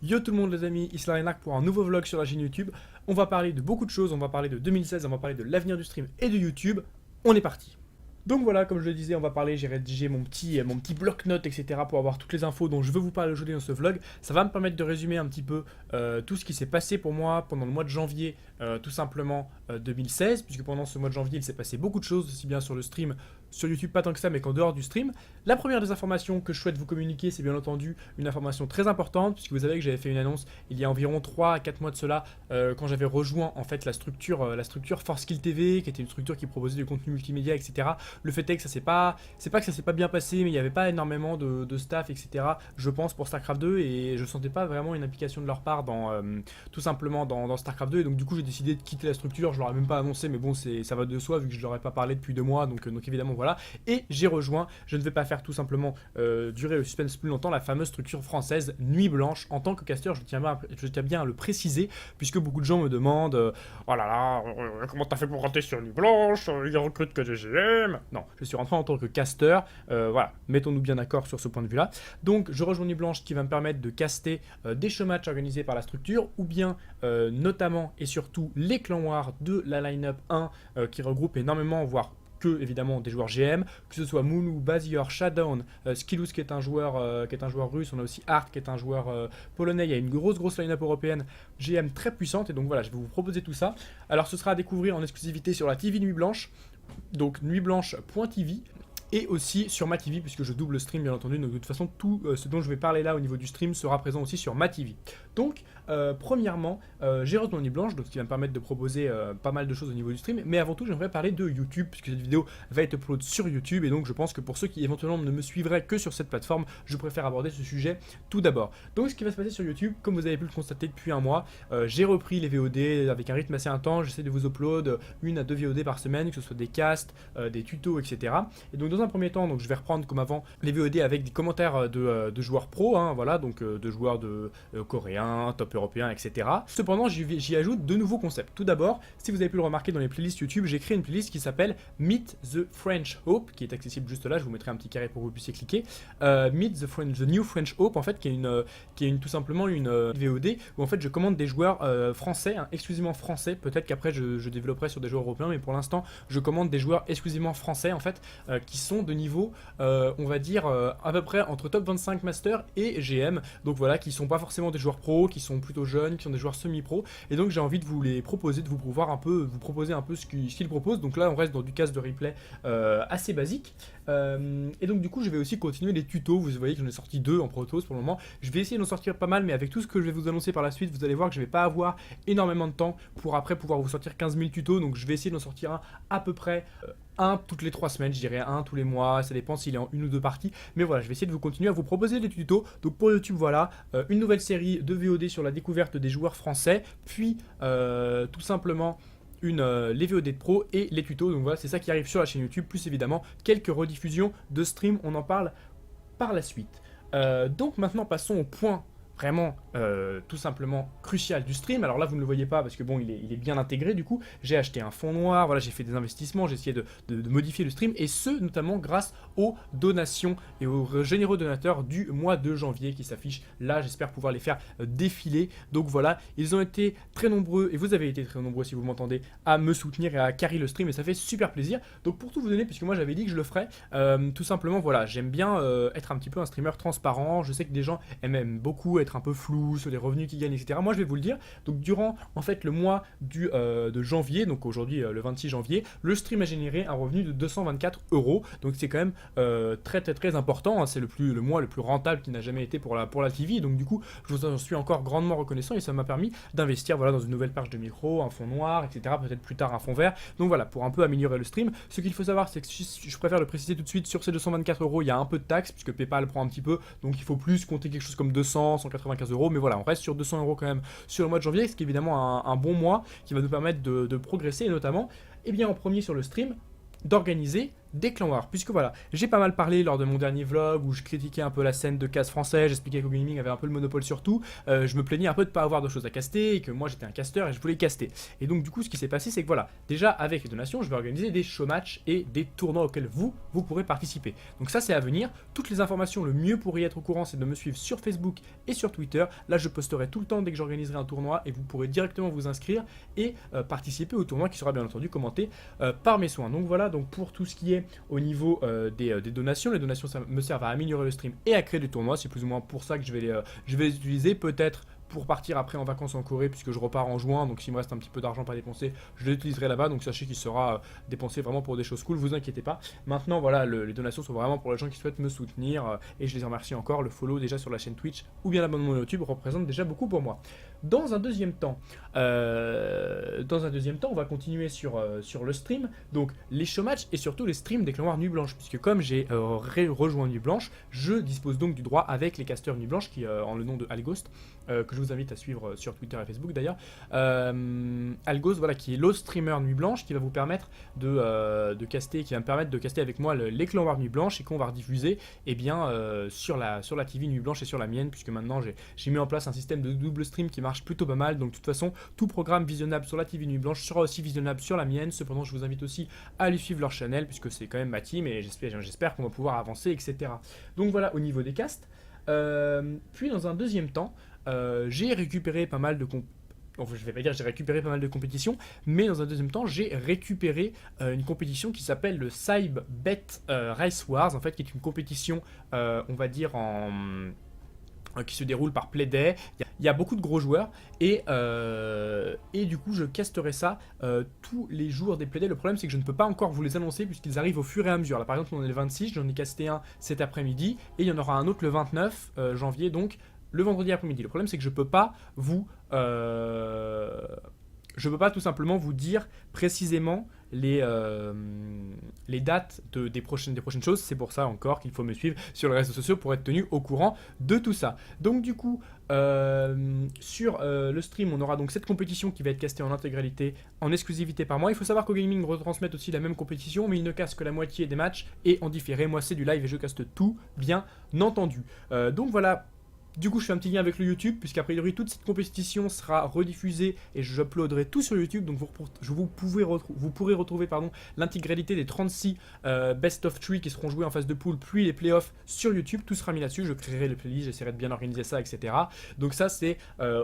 Yo tout le monde les amis, ici Larinac pour un nouveau vlog sur la chaîne YouTube. On va parler de beaucoup de choses, on va parler de 2016, on va parler de l'avenir du stream et de YouTube. On est parti. Donc voilà, comme je le disais, on va parler, j'ai rédigé mon petit bloc-notes, etc. pour avoir toutes les infos dont je veux vous parler aujourd'hui dans ce vlog. Ça va me permettre de résumer un petit peu tout ce qui s'est passé pour moi pendant le mois de janvier, tout simplement 2016, puisque pendant ce mois de janvier, il s'est passé beaucoup de choses, aussi bien sur le stream, sur YouTube pas tant que ça, mais qu'en dehors du stream. La première des informations que je souhaite vous communiquer, c'est bien entendu une information très importante, puisque vous savez que j'avais fait une annonce il y a environ 3 à 4 mois de cela, quand j'avais rejoint en fait la structure ForSkill TV, qui était une structure qui proposait du contenu multimédia, etc. Le fait est que c'est pas que ça s'est pas bien passé, mais il n'y avait pas énormément de staff, etc. Je pense pour StarCraft 2, et je sentais pas vraiment une implication de leur part tout simplement dans StarCraft 2, et donc du coup j'ai décidé de quitter la structure. Je leur ai même pas annoncé, mais bon, ça va de soi vu que je leur ai pas parlé depuis 2 mois, donc évidemment voilà. Et j'ai rejoint, je ne vais pas faire tout simplement durer le suspense plus longtemps, la fameuse structure française Nuit Blanche. En tant que casteur, je tiens bien à le préciser, puisque beaucoup de gens me demandent oh là là, comment t'as fait pour rentrer sur Nuit Blanche, ils recrutent que des GM. Non, je suis rentré en tant que casteur, voilà, mettons-nous bien d'accord sur ce point de vue-là. Donc je rejoins Nuit Blanche, qui va me permettre de caster des showmatchs organisés par la structure, ou bien notamment et surtout les clans War de la line-up 1, qui regroupe énormément, voire que évidemment des joueurs GM, que ce soit Moulou, Bazior, Shadown, Skillous qui est un joueur russe, on a aussi Art qui est un joueur polonais. Il y a une grosse line-up européenne GM très puissante, et donc voilà, je vais vous proposer tout ça. Alors ce sera à découvrir en exclusivité sur la TV Nuit Blanche, donc nuitblanche.tv, et aussi sur ma TV, puisque je double stream bien entendu. Donc de toute façon, tout ce dont je vais parler là au niveau du stream sera présent aussi sur ma TV. Donc premièrement, j'ai rejoint Nuit Blanche, donc ce qui va me permettre de proposer pas mal de choses au niveau du stream. Mais avant tout, j'aimerais parler de YouTube, puisque cette vidéo va être upload sur YouTube, et donc je pense que pour ceux qui éventuellement ne me suivraient que sur cette plateforme, je préfère aborder ce sujet tout d'abord. Donc ce qui va se passer sur YouTube, comme vous avez pu le constater depuis un mois, j'ai repris les VOD avec un rythme assez intense. J'essaie de vous upload 1 à 2 VOD par semaine, que ce soit des casts, des tutos, etc. Et donc dans un premier temps, donc je vais reprendre comme avant les VOD avec des commentaires de joueurs pro, hein, voilà, donc de joueurs coréens, top européens, etc. Cependant, j'y ajoute de nouveaux concepts. Tout d'abord, si vous avez pu le remarquer dans les playlists YouTube, j'ai créé une playlist qui s'appelle Meet the French Hope, qui est accessible juste là. Je vous mettrai un petit carré pour que vous puissiez cliquer. Meet the New French Hope, en fait, qui est tout simplement une VOD où en fait je commande des joueurs français, hein, exclusivement français. Peut-être qu'après je développerai sur des joueurs européens, mais pour l'instant je commande des joueurs exclusivement français en fait, qui sont de niveau, on va dire à peu près entre top 25 master et GM. Donc voilà, qui sont pas forcément des joueurs pro, qui sont plutôt jeunes, qui sont des joueurs semi-pro. Et donc j'ai envie de vous les proposer, de vous proposer un peu ce qu'ils proposent. Donc là on reste dans du cast de replay assez basique. Et donc du coup je vais aussi continuer les tutos. Vous voyez que j'en ai sorti 2 en protos pour le moment. Je vais essayer d'en sortir pas mal, mais avec tout ce que je vais vous annoncer par la suite, vous allez voir que je vais pas avoir énormément de temps pour après pouvoir vous sortir 15 000 tutos. Donc je vais essayer d'en sortir un à peu près un toutes les 3 semaines, je dirais un tous les mois, ça dépend s'il est en 1 ou 2 parties, mais voilà, je vais essayer de vous continuer à vous proposer des tutos. Donc pour YouTube, voilà, une nouvelle série de VOD sur la découverte des joueurs français, puis tout simplement les VOD de pro et les tutos. Donc voilà, c'est ça qui arrive sur la chaîne YouTube, plus évidemment quelques rediffusions de stream, on en parle par la suite. Donc maintenant passons au point vraiment tout simplement crucial du stream. Alors là vous ne le voyez pas parce que bon il est bien intégré. Du coup j'ai acheté un fond noir, voilà, j'ai fait des investissements, j'ai essayé de modifier le stream, et ce notamment grâce aux donations et aux généreux donateurs du mois de janvier qui s'affichent là. J'espère pouvoir les faire défiler. Donc voilà, ils ont été très nombreux, et vous avez été très nombreux si vous m'entendez, à me soutenir et à carry le stream, et ça fait super plaisir. Donc pour tout vous donner, puisque moi j'avais dit que je le ferais, tout simplement voilà, j'aime bien être un petit peu un streamer transparent. Je sais que des gens aiment beaucoup être un peu flou sur les revenus qu'ils gagnent, etc. Moi je vais vous le dire. Donc durant en fait le mois de janvier, donc aujourd'hui le 26 janvier, le stream a généré un revenu de 224 €. Donc c'est quand même très important, hein. C'est le mois le plus rentable qui n'a jamais été pour la TV. Donc du coup je vous en suis encore grandement reconnaissant, et ça m'a permis d'investir, voilà, dans une nouvelle page de micro, un fond noir, etc. Peut-être plus tard un fond vert. Donc voilà, pour un peu améliorer le stream. Ce qu'il faut savoir, c'est que je préfère le préciser tout de suite, sur ces 224 €, il y a un peu de taxe puisque PayPal prend un petit peu, donc il faut plus compter quelque chose comme 200, 195 €. Mais voilà, on reste sur 200 € quand même sur le mois de janvier, ce qui est évidemment un bon mois qui va nous permettre de progresser, et notamment, eh bien en premier sur le stream, d'organiser des clans wars, puisque voilà, j'ai pas mal parlé lors de mon dernier vlog où je critiquais un peu la scène de cast français, j'expliquais que Gaming avait un peu le monopole sur tout, je me plaignais un peu de pas avoir de choses à caster et que moi j'étais un casteur et je voulais caster. Et donc du coup ce qui s'est passé c'est que voilà, déjà avec les donations je vais organiser des show matchs et des tournois auxquels vous pourrez participer. Donc ça c'est à venir, toutes les informations, le mieux pour y être au courant c'est de me suivre sur Facebook et sur Twitter, là je posterai tout le temps dès que j'organiserai un tournoi et vous pourrez directement vous inscrire et participer au tournoi qui sera bien entendu commenté par mes soins. Donc voilà, donc pour tout ce qui est au niveau des donations, les donations ça me servent à améliorer le stream et à créer des tournois, c'est plus ou moins pour ça que je vais les utiliser, peut-être pour partir après en vacances en Corée puisque je repars en juin, donc s'il me reste un petit peu d'argent pas dépensé, je l'utiliserai là-bas, donc sachez qu'il sera dépensé vraiment pour des choses cool, vous inquiétez pas. Maintenant voilà, les donations sont vraiment pour les gens qui souhaitent me soutenir et je les remercie encore, le follow déjà sur la chaîne Twitch ou bien l'abonnement YouTube représente déjà beaucoup pour moi. Dans un deuxième temps, on va continuer sur le stream, donc les show matchs et surtout les streams des clans noirs Nuit Blanche, puisque comme j'ai rejoint Nuit Blanche, je dispose donc du droit avec les casteurs Nuit Blanche qui en le nom de Alghost, que je vous invite à suivre sur Twitter et Facebook d'ailleurs. Alghost, voilà, qui est l'autre streamer Nuit Blanche, qui va vous permettre de caster, qui va me permettre de caster avec moi les clans noirs Nuit Blanche et qu'on va rediffuser sur la TV Nuit Blanche et sur la mienne, puisque maintenant j'ai mis en place un système de double stream qui marche plutôt pas mal. Donc de toute façon, tout programme visionnable sur la TV Nuit Blanche sera aussi visionnable sur la mienne. Cependant, je vous invite aussi à aller suivre leur channel, puisque c'est quand même ma team et j'espère qu'on va pouvoir avancer, etc. Donc voilà au niveau des casts. Puis dans un deuxième temps, j'ai récupéré pas mal de enfin, je vais pas dire j'ai récupéré pas mal de compétitions, mais dans un deuxième temps, j'ai récupéré une compétition qui s'appelle le Cybet Race Wars, en fait, qui est une compétition, on va dire, qui se déroule par Playday. Il y a beaucoup de gros joueurs et du coup je casterai ça tous les jours des Playday. Le problème c'est que je ne peux pas encore vous les annoncer puisqu'ils arrivent au fur et à mesure. Là par exemple on est le 26, j'en ai casté un cet après-midi et il y en aura un autre le 29 janvier, donc le vendredi après-midi. Le problème c'est que je peux pas tout simplement vous dire précisément les dates des prochaines choses. C'est pour ça encore qu'il faut me suivre sur les réseaux sociaux pour être tenu au courant de tout ça. Donc du coup, sur le stream, on aura donc cette compétition qui va être castée en intégralité, en exclusivité par mois. Il faut savoir qu'au Gaming retransmet aussi la même compétition, mais il ne casse que la moitié des matchs et en différé. Moi, c'est du live et je caste tout, bien entendu. Donc voilà. Du coup, je fais un petit lien avec le YouTube, puisqu'a priori, toute cette compétition sera rediffusée et j'uploaderai tout sur YouTube. Donc, vous pourrez retrouver l'intégralité des 36 Best of 3 qui seront joués en phase de poule, puis les playoffs sur YouTube. Tout sera mis là-dessus. Je créerai les playlists, j'essaierai de bien organiser ça, etc. Donc, ça, c'est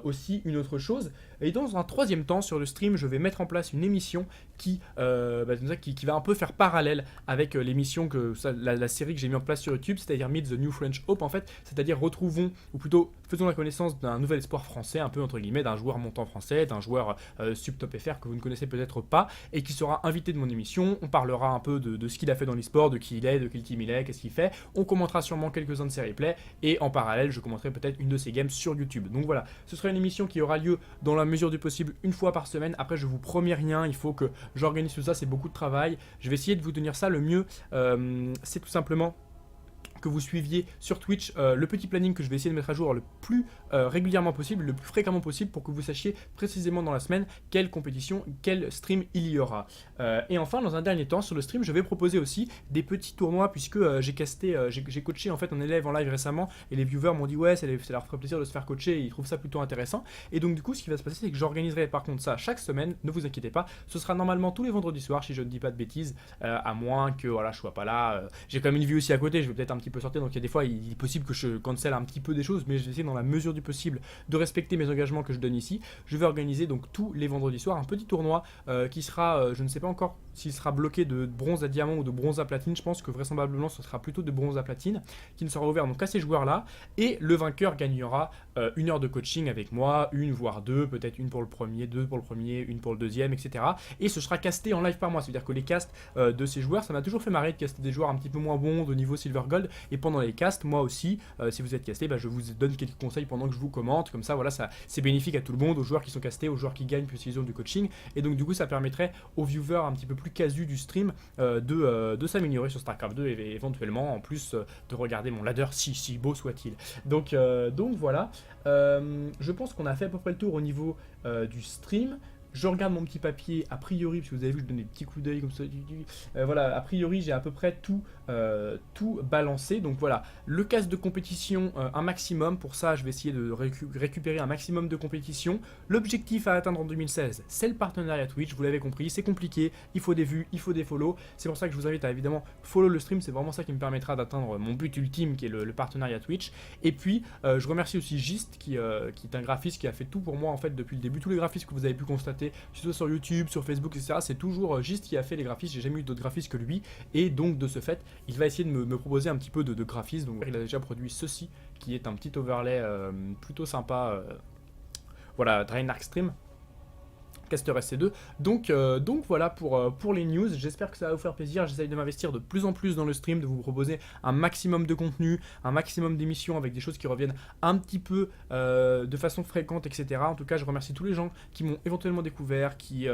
aussi une autre chose. Et dans un troisième temps, sur le stream, je vais mettre en place une émission qui va un peu faire parallèle avec l'émission, la série que j'ai mis en place sur YouTube, c'est-à-dire Meet the New French Hope, en fait. C'est-à-dire retrouvons, ou plutôt faisons la connaissance d'un nouvel espoir français, un peu entre guillemets, d'un joueur montant français, d'un joueur sub-top FR que vous ne connaissez peut-être pas, et qui sera invité de mon émission. On parlera un peu de ce qu'il a fait dans l'e-sport, de qui il est, de quel team il est, qu'est-ce qu'il fait. On commentera sûrement quelques-uns de ses replays, et en parallèle, je commenterai peut-être une de ses games sur YouTube. Donc voilà, ce sera une émission qui aura lieu dans la mesure du possible une fois par semaine. Après, je vous promets rien, il faut que j'organise tout ça, c'est beaucoup de travail. Je vais essayer de vous tenir ça. Le mieux, c'est tout simplement que vous suiviez sur Twitch le petit planning que je vais essayer de mettre à jour le plus régulièrement possible, le plus fréquemment possible, pour que vous sachiez précisément dans la semaine quelle compétition, quel stream il y aura. Et enfin, dans un dernier temps, sur le stream, je vais proposer aussi des petits tournois, puisque j'ai coaché en fait un élève en live récemment, et les viewers m'ont dit ouais, ça leur ferait plaisir de se faire coacher, et ils trouvent ça plutôt intéressant. Et donc du coup, ce qui va se passer, c'est que j'organiserai par contre ça chaque semaine, ne vous inquiétez pas, ce sera normalement tous les vendredis soirs, si je ne dis pas de bêtises, à moins que voilà, je sois pas là. J'ai quand même une vie aussi à côté, je vais peut-être un petit peu sortir, donc il y a des fois il est possible que je cancel un petit peu des choses, mais je vais essayer dans la mesure du possible de respecter mes engagements que je donne ici. Je vais organiser donc tous les vendredis soirs un petit tournoi qui sera, je ne sais pas encore s'il sera bloqué de bronze à diamant ou de bronze à platine. Je pense que vraisemblablement ce sera plutôt de bronze à platine, qui ne sera ouvert donc à ces joueurs là, et le vainqueur gagnera une heure de coaching avec moi, une voire deux, peut-être une pour le premier, deux pour le premier, une pour le deuxième, etc. Et ce sera casté en live par moi, c'est-à-dire que les casts de ces joueurs, ça m'a toujours fait marrer de caster des joueurs un petit peu moins bons de niveau silver gold, et pendant les casts, moi aussi, si vous êtes casté, je vous donne quelques conseils pendant que je vous commente, comme ça voilà, c'est bénéfique à tout le monde, aux joueurs qui sont castés, aux joueurs qui gagnent puisqu'ils ont du coaching, et donc du coup ça permettrait aux viewers un petit peu plus casus du stream de s'améliorer sur StarCraft 2 et éventuellement en plus de regarder mon ladder si beau soit-il. Donc voilà, je pense qu'on a fait à peu près le tour au niveau du stream. Je regarde mon petit papier, a priori, parce que vous avez vu, je donne des petits coups d'œil comme ça. Voilà, a priori, j'ai à peu près tout balancé. Donc voilà, le casque de compétition, un maximum. Pour ça, je vais essayer de récupérer un maximum de compétition. L'objectif à atteindre en 2016, c'est le partenariat Twitch. Vous l'avez compris, c'est compliqué. Il faut des vues, il faut des follow. C'est pour ça que je vous invite à évidemment follow le stream. C'est vraiment ça qui me permettra d'atteindre mon but ultime, qui est le partenariat Twitch. Et puis, je remercie aussi Gist, qui est un graphiste qui a fait tout pour moi en fait depuis le début. Tous les graphismes que vous avez pu constater, que ce soit sur YouTube, sur Facebook, etc., c'est toujours Gist qui a fait les graphismes. J'ai jamais eu d'autres graphistes que lui. Et donc, de ce fait, il va essayer de me proposer un petit peu de graphisme. Donc, il a déjà produit ceci, qui est un petit overlay plutôt sympa. Voilà, Draenark Stream. Caster SC2. Donc voilà pour les news. J'espère que ça va vous faire plaisir. J'essaye de m'investir de plus en plus dans le stream, de vous proposer un maximum de contenu, un maximum d'émissions avec des choses qui reviennent un petit peu de façon fréquente, etc. En tout cas, je remercie tous les gens qui m'ont éventuellement découvert, qui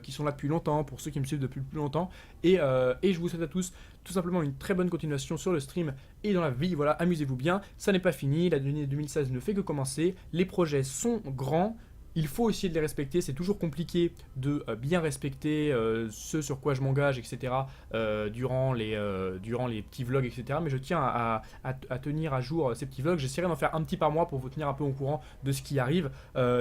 sont là depuis longtemps, pour ceux qui me suivent depuis plus longtemps. Et je vous souhaite à tous tout simplement une très bonne continuation sur le stream et dans la vie. Voilà, amusez-vous bien. Ça n'est pas fini. L'année 2016 ne fait que commencer. Les projets sont grands. Il faut essayer de les respecter, c'est toujours compliqué de bien respecter ce sur quoi je m'engage, etc. Durant les petits vlogs, etc. Mais je tiens à tenir à jour ces petits vlogs. J'essaierai d'en faire un petit par mois pour vous tenir un peu au courant de ce qui arrive,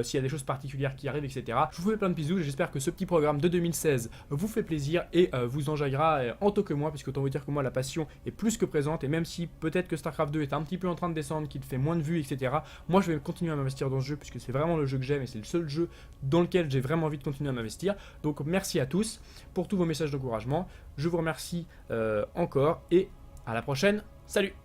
s'il y a des choses particulières qui arrivent, etc. Je vous fais plein de bisous, j'espère que ce petit programme de 2016 vous fait plaisir et vous enjaillera en tant que moi, puisque autant vous dire que moi la passion est plus que présente, et même si peut-être que StarCraft 2 est un petit peu en train de descendre, qu'il fait moins de vues, etc. Moi je vais continuer à m'investir dans ce jeu, puisque c'est vraiment le jeu que j'aime et c'est le seul jeu dans lequel j'ai vraiment envie de continuer à m'investir. Donc merci à tous pour tous vos messages d'encouragement. Je vous remercie encore et à la prochaine. Salut!